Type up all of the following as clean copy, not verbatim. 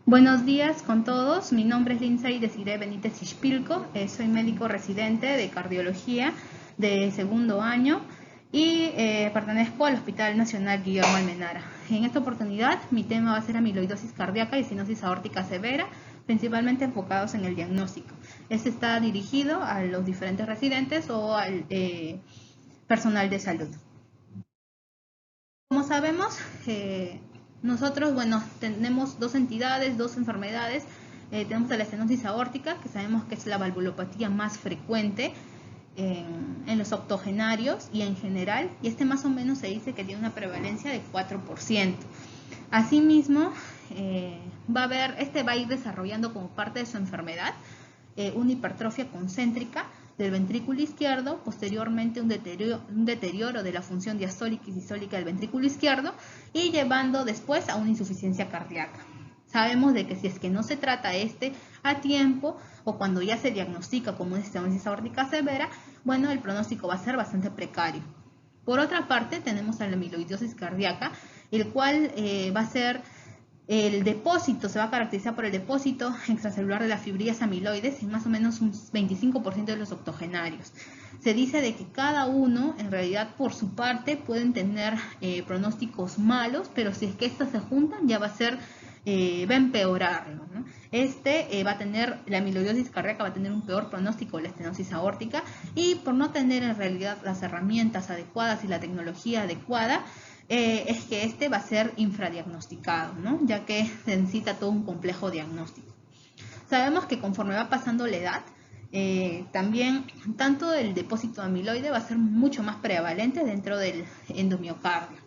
Buenos días con todos, mi nombre es Lindsay Desiree Benítez Ispilco, soy médico residente de cardiología de segundo año y pertenezco al Hospital Nacional Guillermo Almenara. En esta oportunidad mi tema va a ser amiloidosis cardíaca y estenosis aórtica severa, principalmente enfocados en el diagnóstico. Este está dirigido a los diferentes residentes o al personal de salud. Como sabemos, nosotros, tenemos dos entidades, dos enfermedades. Tenemos la estenosis aórtica, que sabemos que es la valvulopatía más frecuente en los octogenarios y en general, y más o menos se dice que tiene una prevalencia de 4%. Asimismo, va a ir desarrollando como parte de su enfermedad una hipertrofia concéntrica del ventrículo izquierdo, posteriormente un deterioro de la función diastólica y sistólica del ventrículo izquierdo y llevando después a una insuficiencia cardíaca. Sabemos de que si es que no se trata a tiempo o cuando ya se diagnostica como una estenosis aórtica severa, bueno, el pronóstico va a ser bastante precario. Por otra parte, tenemos a la amiloidosis cardíaca, el cual va a ser el depósito, se va a caracterizar por el depósito extracelular de las fibrillas amiloides en más o menos un 25% de los octogenarios. Se dice de que cada uno, en realidad, por su parte, pueden tener pronósticos malos, pero si es que estas se juntan, ya va a empeorarlo, ¿no? Va a tener, la amiloidosis cardíaca va a tener un peor pronóstico de la estenosis aórtica y por no tener en realidad las herramientas adecuadas y la tecnología adecuada, es que va a ser infradiagnosticado, ¿no? Ya que se necesita todo un complejo diagnóstico. Sabemos que conforme va pasando la edad, también tanto el depósito amiloide va a ser mucho más prevalente dentro del endomiocardio.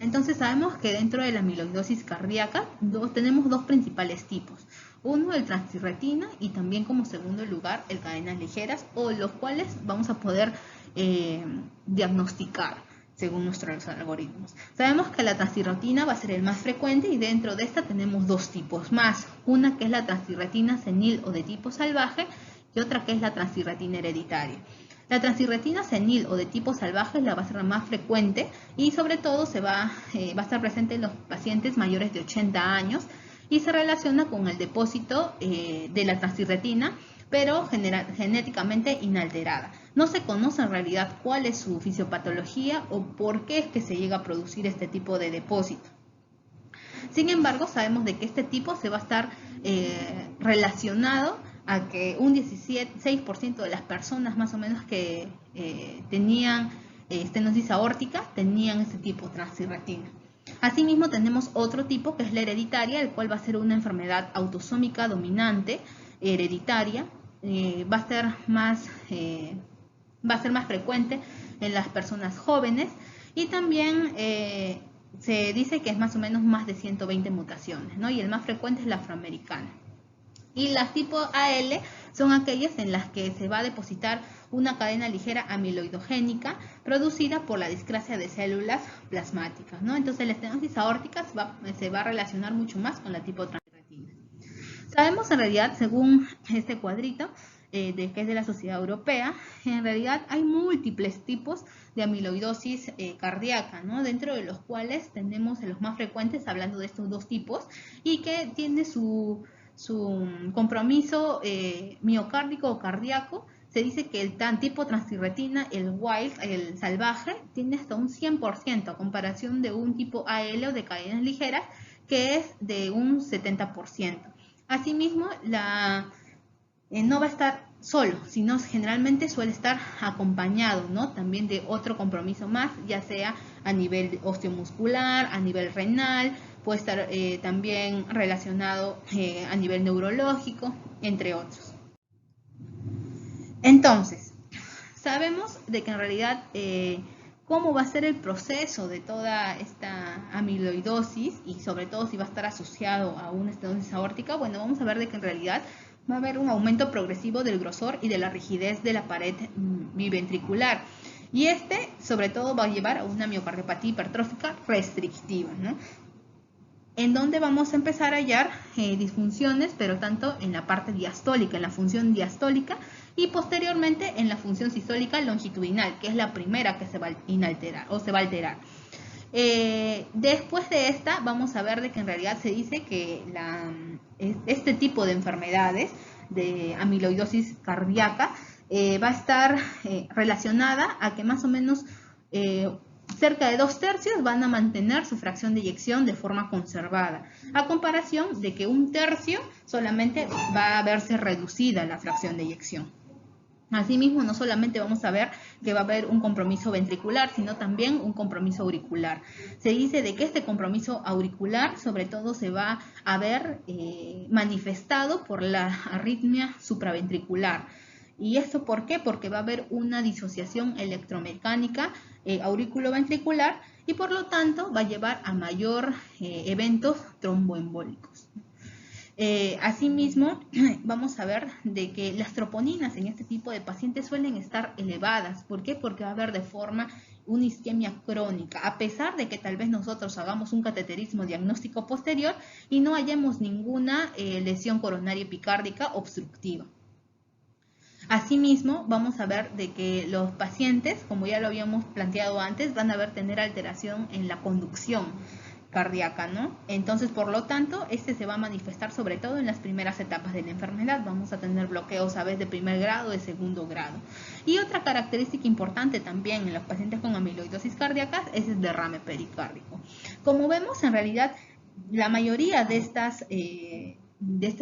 Entonces sabemos que dentro de la amiloidosis cardíaca tenemos dos principales tipos. Uno, el transtirretina, y también como segundo lugar el cadenas ligeras, o los cuales vamos a poder diagnosticar según nuestros algoritmos. Sabemos que la transtirretina va a ser el más frecuente y dentro de esta tenemos dos tipos más. Una que es la transtirretina senil o de tipo salvaje y otra que es la transtirretina hereditaria. La transtirretina senil o de tipo salvaje va a ser la más frecuente y sobre todo va a estar presente en los pacientes mayores de 80 años y se relaciona con el depósito de la transtirretina, pero genéticamente inalterada. No se conoce en realidad cuál es su fisiopatología o por qué es que se llega a producir este tipo de depósito. Sin embargo, sabemos de que este tipo se va a estar relacionado a que un 16% de las personas más o menos que tenían estenosis aórtica tenían este tipo transtirretina. Asimismo tenemos otro tipo que es la hereditaria, el cual va a ser una enfermedad autosómica dominante hereditaria, va a ser más frecuente en las personas jóvenes y también se dice que es más o menos más de 120 mutaciones, ¿no? Y el más frecuente es la afroamericana. Y las tipo AL son aquellas en las que se va a depositar una cadena ligera amiloidogénica producida por la discrasia de células plasmáticas, ¿no? Entonces la estenosis aórtica se va a relacionar mucho más con la tipo transretina. Sabemos en realidad, según este cuadrito, que es de la Sociedad Europea, en realidad hay múltiples tipos de amiloidosis cardíaca, ¿no? Dentro de los cuales tenemos los más frecuentes, hablando de estos dos tipos, y que tiene su compromiso miocárdico o cardíaco. Se dice que el tipo transtirretina, el wild, el salvaje, tiene hasta un 100% a comparación de un tipo AL o de cadenas ligeras, que es de un 70%. Asimismo, no va a estar solo, sino generalmente suele estar acompañado, ¿no? También de otro compromiso más, ya sea a nivel osteomuscular, a nivel renal, puede estar también relacionado a nivel neurológico, entre otros. Entonces, sabemos de que en realidad cómo va a ser el proceso de toda esta amiloidosis y sobre todo si va a estar asociado a una estenosis aórtica. Bueno, vamos a ver de que en realidad va a haber un aumento progresivo del grosor y de la rigidez de la pared biventricular. Y sobre todo, va a llevar a una miocardiopatía hipertrófica restrictiva, ¿no? En donde vamos a empezar a hallar disfunciones, pero tanto en la parte diastólica, en la función diastólica, y posteriormente en la función sistólica longitudinal, que es la primera que se va a inalterar o se va a alterar. Después de esta vamos a ver de que en realidad se dice que este tipo de enfermedades de amiloidosis cardíaca va a estar relacionada a que más o menos cerca de 2/3 van a mantener su fracción de eyección de forma conservada, a comparación de que 1/3 solamente va a verse reducida la fracción de eyección. Asimismo, no solamente vamos a ver que va a haber un compromiso ventricular, sino también un compromiso auricular. Se dice de que este compromiso auricular sobre todo se va a ver manifestado por la arritmia supraventricular. ¿Y esto por qué? Porque va a haber una disociación electromecánica auriculoventricular y por lo tanto va a llevar a mayor eventos tromboembólicos. Asimismo, vamos a ver de que las troponinas en este tipo de pacientes suelen estar elevadas. ¿Por qué? Porque va a haber de forma una isquemia crónica, a pesar de que tal vez nosotros hagamos un cateterismo diagnóstico posterior y no hallemos ninguna lesión coronaria epicárdica obstructiva. Asimismo, vamos a ver de que los pacientes, como ya lo habíamos planteado antes, van a tener alteración en la conducción cardíaca, ¿no? Entonces, por lo tanto, este se va a manifestar sobre todo en las primeras etapas de la enfermedad. Vamos a tener bloqueos a veces de primer grado, de segundo grado. Y otra característica importante también en los pacientes con amiloidosis cardíacas es el derrame pericárdico. Como vemos, en realidad, la mayoría de estas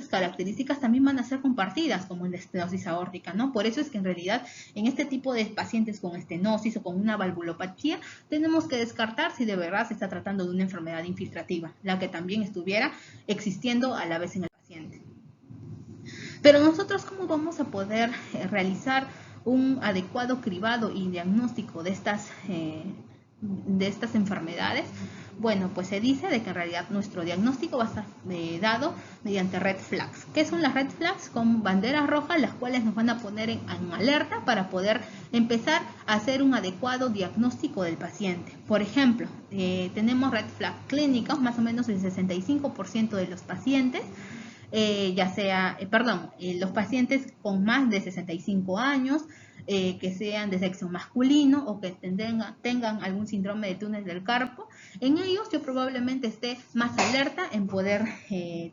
características también van a ser compartidas como en la estenosis aórtica, ¿no? Por eso es que en realidad en este tipo de pacientes con estenosis o con una valvulopatía tenemos que descartar si de verdad se está tratando de una enfermedad infiltrativa, la que también estuviera existiendo a la vez en el paciente. Pero nosotros, ¿cómo vamos a poder realizar un adecuado cribado y diagnóstico de estas enfermedades? Bueno, pues se dice de que en realidad nuestro diagnóstico va a estar dado mediante red flags. ¿Qué son las red flags? Con banderas rojas, las cuales nos van a poner en alerta para poder empezar a hacer un adecuado diagnóstico del paciente. Por ejemplo, tenemos red flag clínicas, más o menos el 65% de los pacientes, los pacientes con más de 65 años, que sean de sexo masculino o que tengan algún síndrome de túnel del carpo. En ellos yo probablemente esté más alerta en poder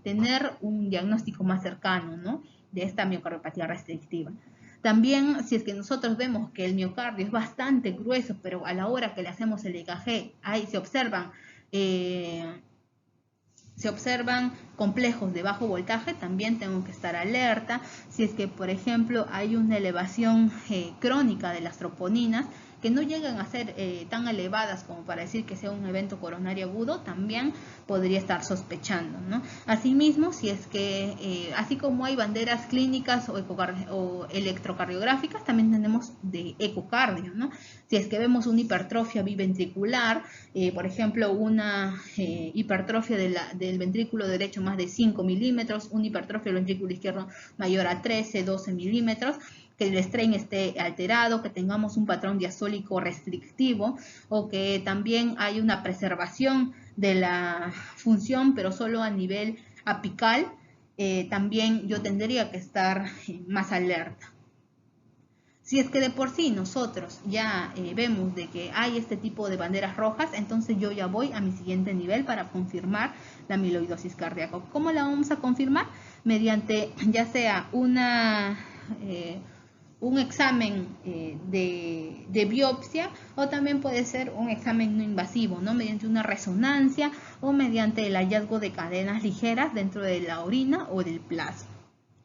tener un diagnóstico más cercano, ¿no?, de esta miocardiopatía restrictiva. También, si es que nosotros vemos que el miocardio es bastante grueso, pero a la hora que le hacemos el EKG, ahí se observan complejos de bajo voltaje, también tengo que estar alerta. Si es que, por ejemplo, hay una elevación crónica de las troponinas que no llegan a ser tan elevadas como para decir que sea un evento coronario agudo, también podría estar sospechando, ¿no? Asimismo, si es que, así como hay banderas clínicas o electrocardiográficas, también tenemos de ecocardio, ¿no? Si es que vemos una hipertrofia biventricular, por ejemplo, una hipertrofia del ventrículo derecho más de 5 milímetros, una hipertrofia del ventrículo izquierdo mayor a 13, 12 milímetros, que el strain esté alterado, que tengamos un patrón diastólico restrictivo o que también hay una preservación de la función, pero solo a nivel apical, también yo tendría que estar más alerta. Si es que de por sí nosotros ya vemos de que hay este tipo de banderas rojas, entonces yo ya voy a mi siguiente nivel para confirmar la amiloidosis cardíaca. ¿Cómo la vamos a confirmar? Mediante ya sea un examen de biopsia, o también puede ser un examen no invasivo, ¿no?, mediante una resonancia o mediante el hallazgo de cadenas ligeras dentro de la orina o del plasma.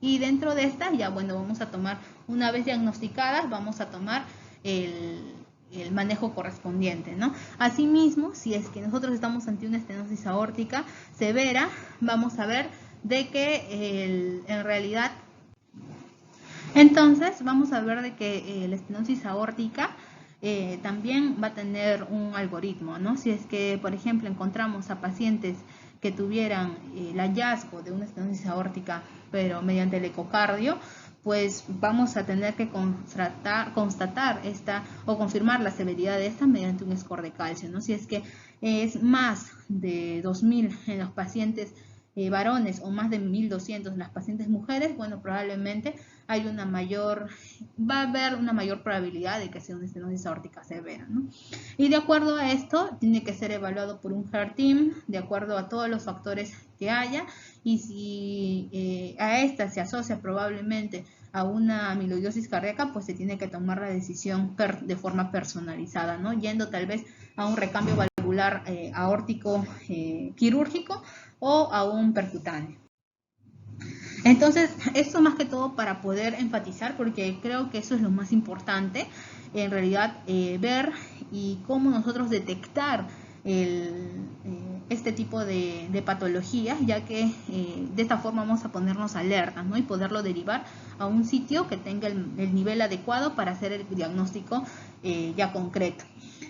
Y dentro de estas, ya bueno, vamos a tomar, una vez diagnosticadas, vamos a tomar el manejo correspondiente, ¿no? Asimismo, si es que nosotros estamos ante una estenosis aórtica severa, vamos a ver de que en realidad, entonces vamos a ver de que la estenosis aórtica también va a tener un algoritmo, ¿no? Si es que, por ejemplo, encontramos a pacientes que tuvieran el hallazgo de una estenosis aórtica, pero mediante el ecocardio, pues vamos a tener que constatar esta o confirmar la severidad de esta mediante un score de calcio, ¿no? Si es que es más de 2000 en los pacientes varones o más de 1200 en las pacientes mujeres, bueno, probablemente va a haber una mayor probabilidad de que sea una estenosis aórtica severa, ¿no? Y de acuerdo a esto, tiene que ser evaluado por un heart team, de acuerdo a todos los factores que haya, y si a esta se asocia probablemente a una amiloidosis cardíaca, pues se tiene que tomar la decisión de forma personalizada, ¿no? Yendo tal vez a un recambio valvular aórtico quirúrgico o a un percutáneo. Entonces, esto más que todo para poder enfatizar, porque creo que eso es lo más importante, en realidad ver y cómo nosotros detectar este tipo de patologías, ya que de esta forma vamos a ponernos alerta, ¿no? Y poderlo derivar a un sitio que tenga el nivel adecuado para hacer el diagnóstico ya concreto.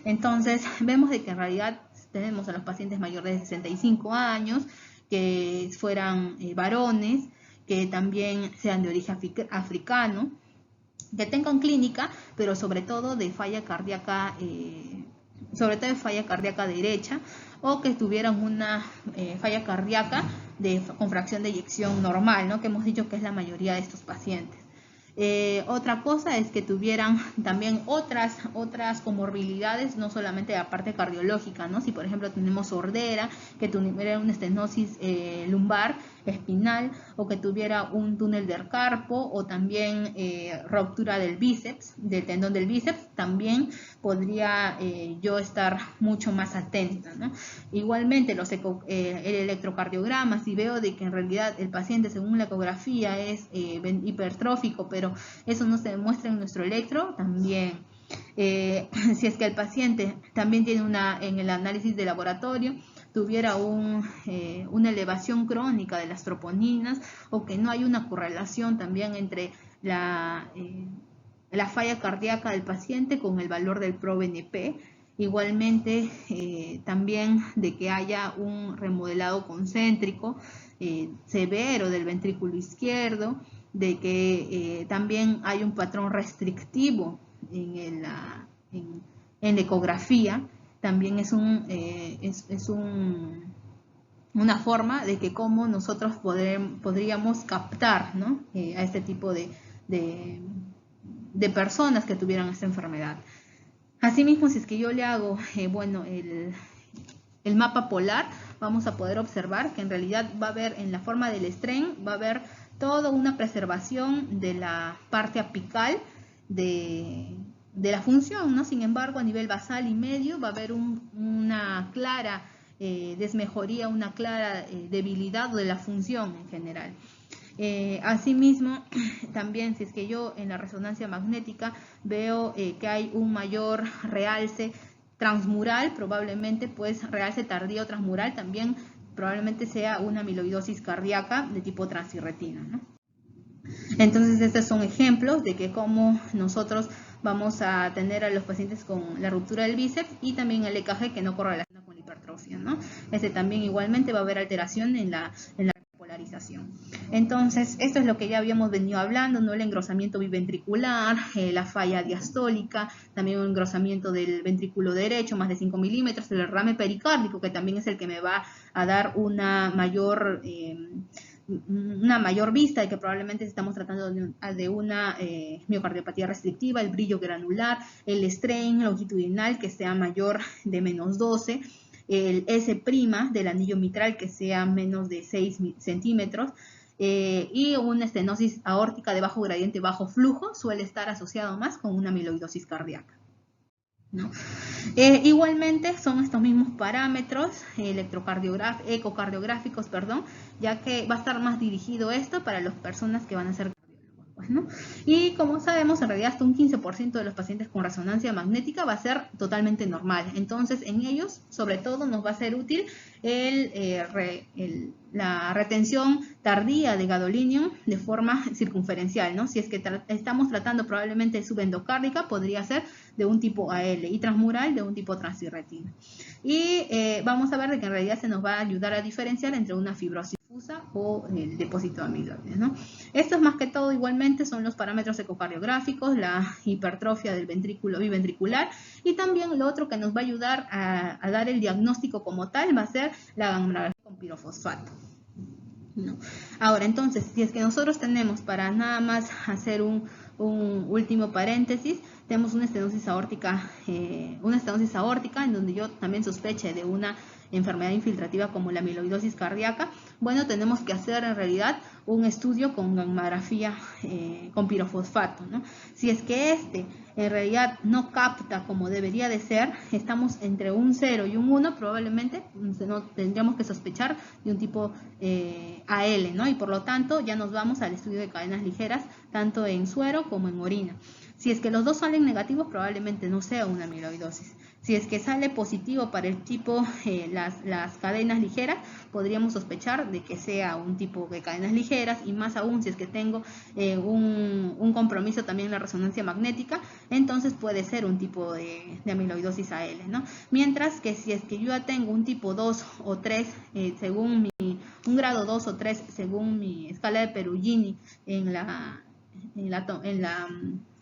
Entonces, vemos de que en realidad tenemos a los pacientes mayores de 65 años, que fueran varones, que también sean de origen africano, que tengan clínica, pero sobre todo de falla cardíaca, derecha, o que tuvieran una falla cardíaca con fracción de eyección normal, ¿no? Que hemos dicho que es la mayoría de estos pacientes. Otra cosa es que tuvieran también otras comorbilidades, no solamente la parte cardiológica, ¿no? Si por ejemplo tenemos sordera, que tuviera una estenosis lumbar, espinal, o que tuviera un túnel del carpo, o también ruptura del bíceps, del tendón del bíceps, también podría yo estar mucho más atenta, ¿no? Igualmente el electrocardiograma, si veo de que en realidad el paciente según la ecografía es hipertrófico, pero eso no se demuestra en nuestro electro, también. Si es que el paciente también tiene en el análisis de laboratorio tuviera una elevación crónica de las troponinas, o que no hay una correlación también entre la falla cardíaca del paciente con el valor del ProBNP. Igualmente, también de que haya un remodelado concéntrico severo del ventrículo izquierdo, de que también hay un patrón restrictivo en la ecografía, también es una forma de que cómo nosotros podríamos captar, ¿no? A este tipo de personas que tuvieran esta enfermedad. Asimismo, si es que yo le hago el mapa polar, vamos a poder observar que en realidad va a haber en la forma del strain, va a haber toda una preservación de la parte apical de la función, ¿no? Sin embargo, a nivel basal y medio va a haber una clara desmejoría, una clara debilidad de la función en general. Asimismo, también si es que yo en la resonancia magnética veo que hay un mayor realce transmural, probablemente pues realce tardío transmural, también probablemente sea una amiloidosis cardíaca de tipo transirretina, ¿no? Entonces estos son ejemplos de que cómo nosotros vamos a tener a los pacientes con la ruptura del bíceps y también el EKG que no correlaciona con la hipertrofia, ¿no? También igualmente va a haber alteración en la polarización. Entonces, esto es lo que ya habíamos venido hablando, ¿no? El engrosamiento biventricular, la falla diastólica, también un engrosamiento del ventrículo derecho, más de 5 milímetros, el derrame pericárdico, que también es el que me va a dar una mayor vista de que probablemente estamos tratando de una miocardiopatía restrictiva, el brillo granular, el strain longitudinal que sea mayor de menos 12, el S' del anillo mitral que sea menos de 6 centímetros, y una estenosis aórtica de bajo gradiente, bajo flujo, suele estar asociado más con una amiloidosis cardíaca, ¿no? Igualmente son estos mismos parámetros ecocardiográficos, ya que va a estar más dirigido esto para las personas que van a ser cardiólogos, pues, ¿no? Y como sabemos, en realidad hasta un 15% de los pacientes con resonancia magnética va a ser totalmente normal. Entonces, en ellos, sobre todo, nos va a ser útil la retención tardía de gadolinium de forma circunferencial, ¿no? Si es que estamos tratando probablemente subendocárdica, podría ser de un tipo AL, y transmural de un tipo transirretina. Y vamos a ver de que en realidad se nos va a ayudar a diferenciar entre una fibrosis difusa o el depósito de amiloides, ¿no? Estos más que todo igualmente son los parámetros ecocardiográficos, la hipertrofia del ventrículo biventricular, y también lo otro que nos va a ayudar a dar el diagnóstico como tal va a ser la gammagrafía con pirofosfato. ¿no? Ahora, entonces, si es que nosotros tenemos, para nada más hacer un último paréntesis, tenemos una estenosis aórtica en donde yo también sospeche de una enfermedad infiltrativa como la amiloidosis cardíaca. Bueno, tenemos que hacer en realidad un estudio con gammagrafía con pirofosfato, ¿no? Si es que en realidad no capta como debería de ser, estamos entre un 0 y un 1, probablemente no tendríamos que sospechar de un tipo AL, ¿no? Y por lo tanto ya nos vamos al estudio de cadenas ligeras, tanto en suero como en orina. Si es que los dos salen negativos, probablemente no sea una amiloidosis. Si es que sale positivo para el tipo, las cadenas ligeras, podríamos sospechar de que sea un tipo de cadenas ligeras, y más aún si es que tengo un compromiso también en la resonancia magnética, entonces puede ser un tipo de amiloidosis AL, ¿no? Mientras que si es que yo ya tengo un tipo 2 o 3, según un grado 2 o 3, según mi escala de Perugini en la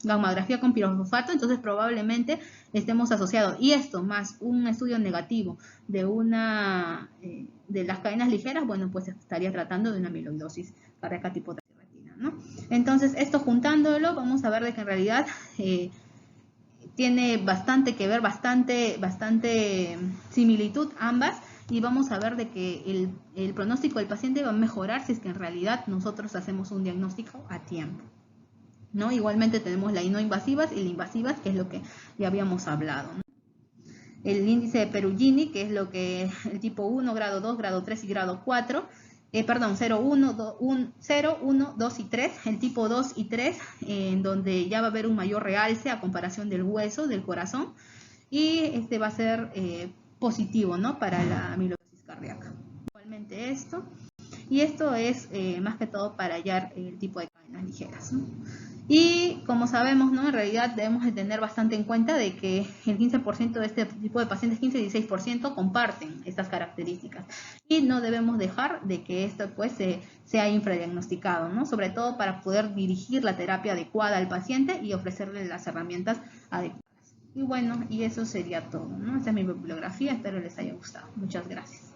gammagrafía con pirofosfato, entonces probablemente estemos asociados, y esto más un estudio negativo de de las cadenas ligeras, bueno, pues estaría tratando de una amiloidosis cardíaca tipo 3 retina, ¿no? Entonces, esto juntándolo, vamos a ver de que en realidad tiene bastante que ver, bastante similitud ambas, y vamos a ver de que el pronóstico del paciente va a mejorar si es que en realidad nosotros hacemos un diagnóstico a tiempo, ¿no? Igualmente tenemos las no invasivas y las invasivas, que es lo que ya habíamos hablado, ¿no? El índice de Perugini, que es lo que el tipo 1, grado 2, grado 3 y grado 4, 0, 1, 2 y 3, el tipo 2 y 3, en donde ya va a haber un mayor realce a comparación del hueso, del corazón, y este va a ser positivo, ¿no? Para la amiloidosis cardíaca. Igualmente esto, y esto es más que todo para hallar el tipo de cadenas ligeras, ¿no? Y como sabemos, ¿no? En realidad debemos de tener bastante en cuenta de que el 15% de este tipo de pacientes, 15 y 16%, comparten estas características, y no debemos dejar de que esto pues sea infradiagnosticado, ¿no? Sobre todo para poder dirigir la terapia adecuada al paciente y ofrecerle las herramientas adecuadas. Y bueno, y eso sería todo, ¿no? Esta es mi bibliografía, espero les haya gustado. Muchas gracias.